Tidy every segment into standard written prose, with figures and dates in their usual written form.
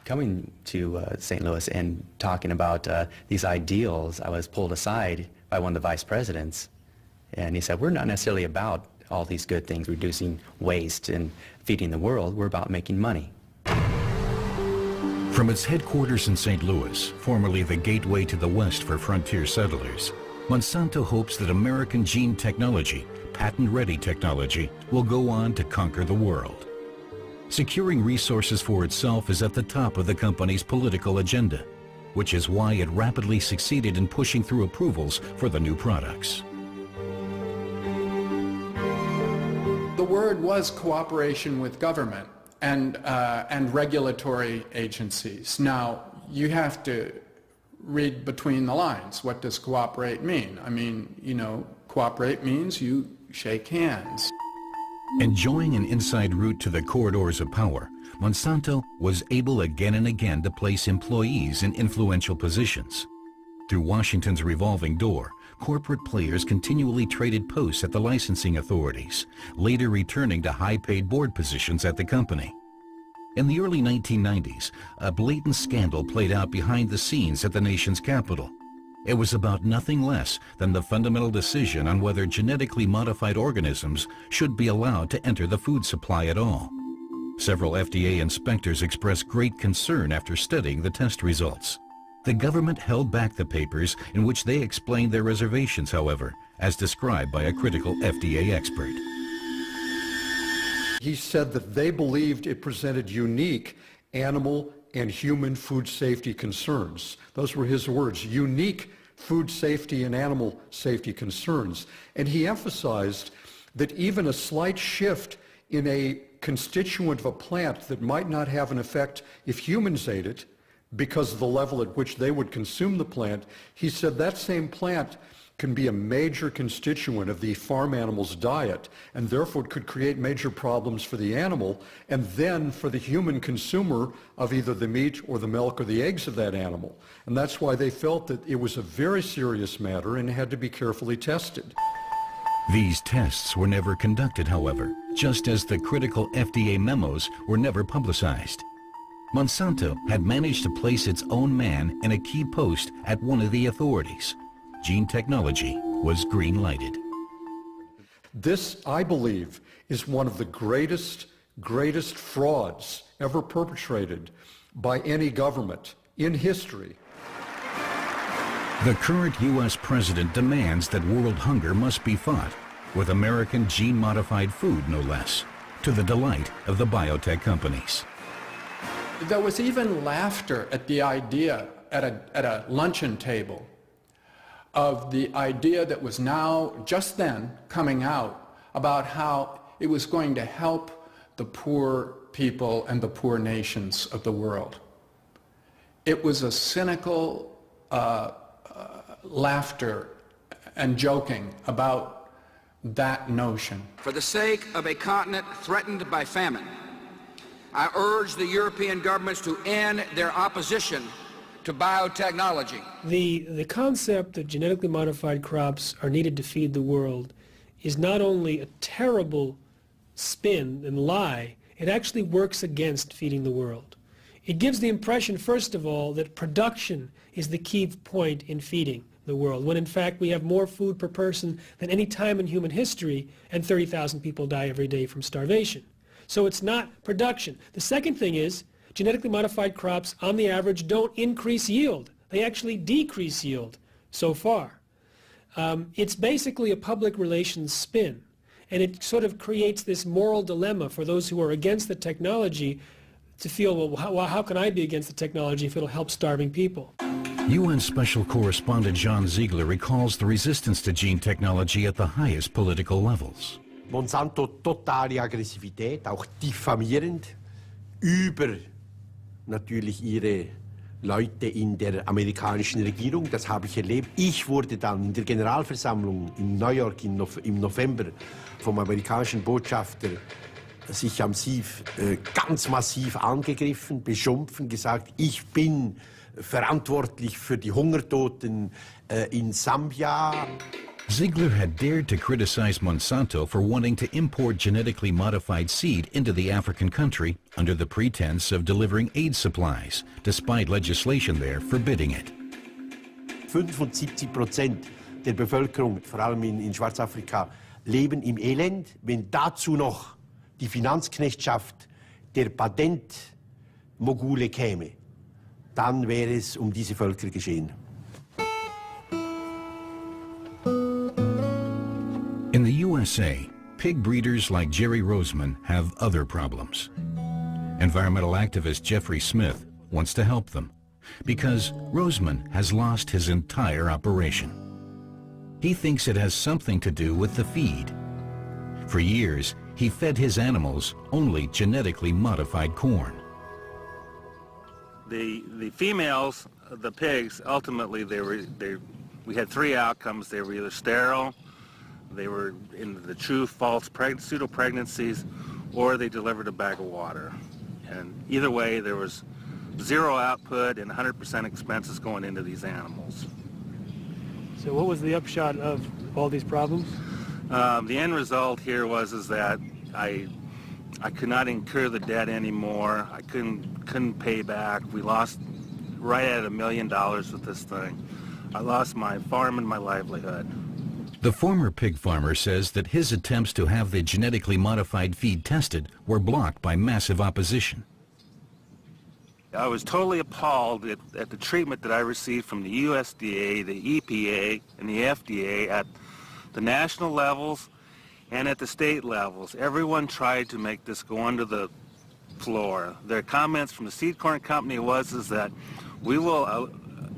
coming to St. Louis and talking about these ideals, I was pulled aside by one of the vice presidents, and he said, we're not necessarily about all these good things, reducing waste and feeding the world. We're about making money. From its headquarters in St. Louis, formerly the gateway to the West for frontier settlers, Monsanto hopes that American gene technology, patent-ready technology, will go on to conquer the world. Securing resources for itself is at the top of the company's political agenda, which is why it rapidly succeeded in pushing through approvals for the new products. The word was cooperation with government and regulatory agencies. Now, you have to read between the lines. What does cooperate mean? I mean, you know, cooperate means you shake hands. Enjoying an inside route to the corridors of power, Monsanto was able again and again to place employees in influential positions. Through Washington's revolving door, corporate players continually traded posts at the licensing authorities, later returning to high-paid board positions at the company. In the early 1990s, a blatant scandal played out behind the scenes at the nation's capital. It was about nothing less than the fundamental decision on whether genetically modified organisms should be allowed to enter the food supply at all. Several FDA inspectors expressed great concern after studying the test results. The government held back the papers in which they explained their reservations, however, as described by a critical FDA expert. He said that they believed it presented unique animal and human food safety concerns. Those were his words, unique food safety and animal safety concerns. And he emphasized that even a slight shift in a constituent of a plant that might not have an effect if humans ate it, because of the level at which they would consume the plant, he said that same plant can be a major constituent of the farm animal's diet, and therefore could create major problems for the animal, and then for the human consumer of either the meat or the milk or the eggs of that animal. And that's why they felt that it was a very serious matter and had to be carefully tested. These tests were never conducted, however, just as the critical FDA memos were never publicized. Monsanto had managed to place its own man in a key post at one of the authorities. Gene technology was green-lighted. This, I believe, is one of the greatest frauds ever perpetrated by any government in history. The current U.S. president demands that world hunger must be fought, with American gene-modified food, no less, to the delight of the biotech companies. There was even laughter at the idea at a luncheon table of the idea that was now, just then, coming out about how it was going to help the poor people and the poor nations of the world. It was a cynical laughter and joking about that notion. For the sake of a continent threatened by famine, I urge the European governments to end their opposition to biotechnology. The concept that genetically modified crops are needed to feed the world is not only a terrible spin and lie, it actually works against feeding the world. It gives the impression, first of all, that production is the key point in feeding the world, when in fact we have more food per person than any time in human history, and 30,000 people die every day from starvation. So it's not production. The second thing is, genetically modified crops, on the average, don't increase yield. They actually decrease yield so far. It's basically a public relations spin, and it sort of creates this moral dilemma for those who are against the technology to feel, well, how can I be against the technology if it'll help starving people? UN Special Correspondent John Ziegler recalls the resistance to gene technology at the highest political levels. Monsanto totale Aggressivität, auch diffamierend, über natürlich ihre Leute in der amerikanischen Regierung, das habe ich erlebt. Ich wurde dann in der Generalversammlung in New York im November vom amerikanischen Botschafter ganz massiv angegriffen, beschimpft, gesagt, ich bin verantwortlich für die Hungertoten in Sambia. Ziegler had dared to criticize Monsanto for wanting to import genetically modified seed into the African country under the pretense of delivering aid supplies, despite legislation there forbidding it. 75% der Bevölkerung, vor allem in Schwarzafrika, leben im Elend. Wenn dazu noch die Finanzknechtschaft der Patentmogule käme, dann wäre es diese Völker geschehen. In the USA, pig breeders like Jerry Roseman have other problems. Environmental activist Jeffrey Smith wants to help them because Roseman has lost his entire operation. He thinks it has something to do with the feed. For years, he fed his animals only genetically modified corn. The females, the pigs, ultimately we had three outcomes. They were either sterile, they were in the true false pseudo-pregnancies, or they delivered a bag of water. And either way, there was zero output and 100% expenses going into these animals. So what was the upshot of all these problems? The end result here was that I could not incur the debt anymore. I couldn't pay back. We lost right at $1 million with this thing. I lost my farm and my livelihood. The former pig farmer says that his attempts to have the genetically modified feed tested were blocked by massive opposition. I was totally appalled at the treatment that I received from the USDA, the EPA, and the FDA at the national levels and at the state levels. Everyone tried to make this go under the floor. Their comments from the seed corn company was that we will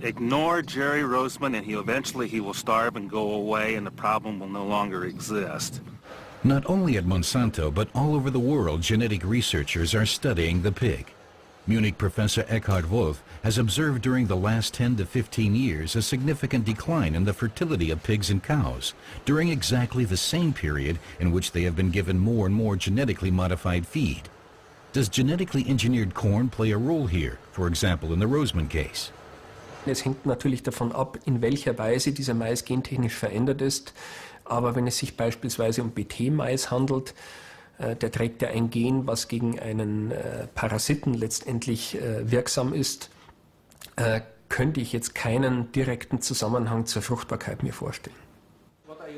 ignore Jerry Roseman and eventually he will starve and go away and the problem will no longer exist. Not only at Monsanto, but all over the world, genetic researchers are studying the pig. Munich professor Eckhard Wolf has observed during the last 10 to 15 years a significant decline in the fertility of pigs and cows during exactly the same period in which they have been given more and more genetically modified feed. Does genetically engineered corn play a role here, for example in the Roseman case? Es hängt natürlich davon ab, in welcher Weise dieser Mais gentechnisch verändert ist. Aber wenn es sich beispielsweise um BT-Mais handelt, der trägt ja ein Gen, was gegen einen Parasiten letztendlich wirksam ist, könnte ich jetzt keinen direkten Zusammenhang zur Fruchtbarkeit mir vorstellen.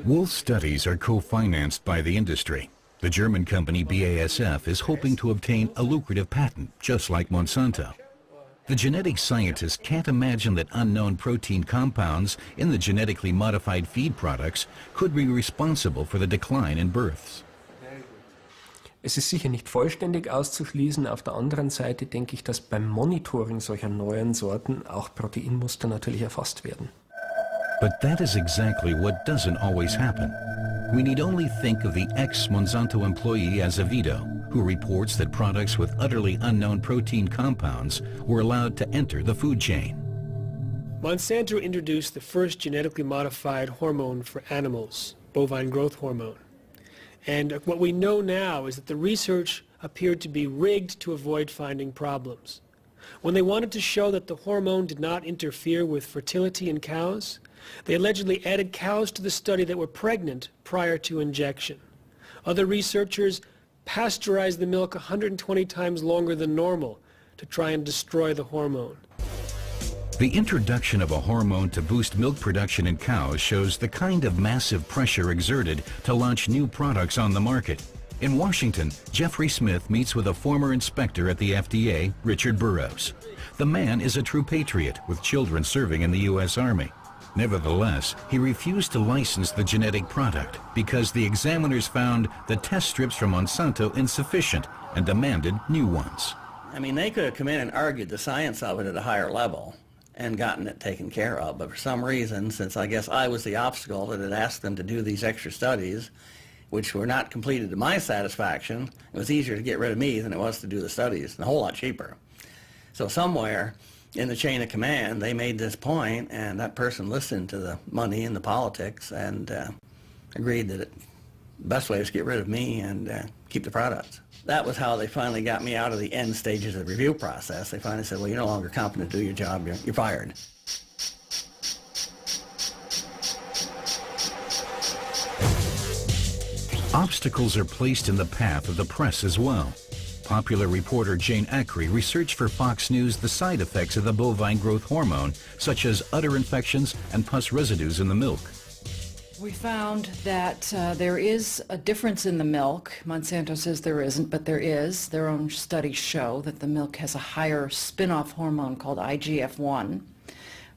Wolf's studies are co-financed by the industry. The German company BASF is hoping to obtain a lucrative patent, just like Monsanto. The genetic scientists can't imagine that unknown protein compounds in the genetically modified feed products could be responsible for the decline in births. Es ist sicher nicht vollständig auszuschließen. Auf der anderen Seite denke ich, dass beim Monitoring solcher neuen Sorten auch Proteinmuster natürlich erfasst werden. But that is exactly what doesn't always happen. We need only think of the ex-Monsanto employee Azevedo, who reports that products with utterly unknown protein compounds were allowed to enter the food chain. Monsanto introduced the first genetically modified hormone for animals, bovine growth hormone. And what we know now is that the research appeared to be rigged to avoid finding problems. When they wanted to show that the hormone did not interfere with fertility in cows, they allegedly added cows to the study that were pregnant prior to injection. Other researchers pasteurized the milk 120 times longer than normal to try and destroy the hormone. The introduction of a hormone to boost milk production in cows shows the kind of massive pressure exerted to launch new products on the market. In Washington, Jeffrey Smith meets with a former inspector at the FDA, Richard Burroughs. The man is a true patriot with children serving in the U.S. Army. Nevertheless, he refused to license the genetic product because the examiners found the test strips from Monsanto insufficient and demanded new ones. I mean, they could have come in and argued the science of it at a higher level and gotten it taken care of, but for some reason, since I guess I was the obstacle that had asked them to do these extra studies, which were not completed to my satisfaction, it was easier to get rid of me than it was to do the studies, and a whole lot cheaper. So somewhere in the chain of command, they made this point, and that person listened to the money and the politics and agreed that the best way was to get rid of me and keep the products. That was how they finally got me out of the end stages of the review process. They finally said, well, you're no longer competent to do your job, you're fired. Obstacles are placed in the path of the press as well. Popular reporter Jane Ackery researched for Fox News the side effects of the bovine growth hormone, such as udder infections and pus residues in the milk. We found that there is a difference in the milk. Monsanto says there isn't, but there is. Their own studies show that the milk has a higher spin-off hormone called IGF-1,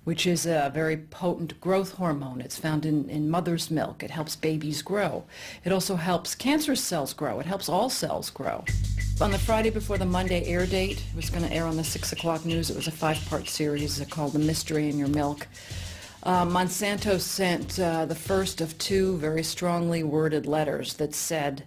which is a very potent growth hormone. It's found in mother's milk. It helps babies grow. It also helps cancerous cells grow. It helps all cells grow. On the Friday before the Monday air date, it was going to air on the 6 o'clock news. It was a 5-part series called The Mystery in Your Milk. Monsanto sent the first of 2 very strongly worded letters that said,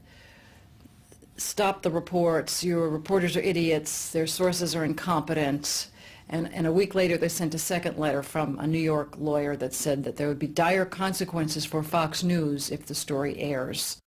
stop the reports, your reporters are idiots, their sources are incompetent. And a week later they sent a second letter from a New York lawyer that said that there would be dire consequences for Fox News if the story airs.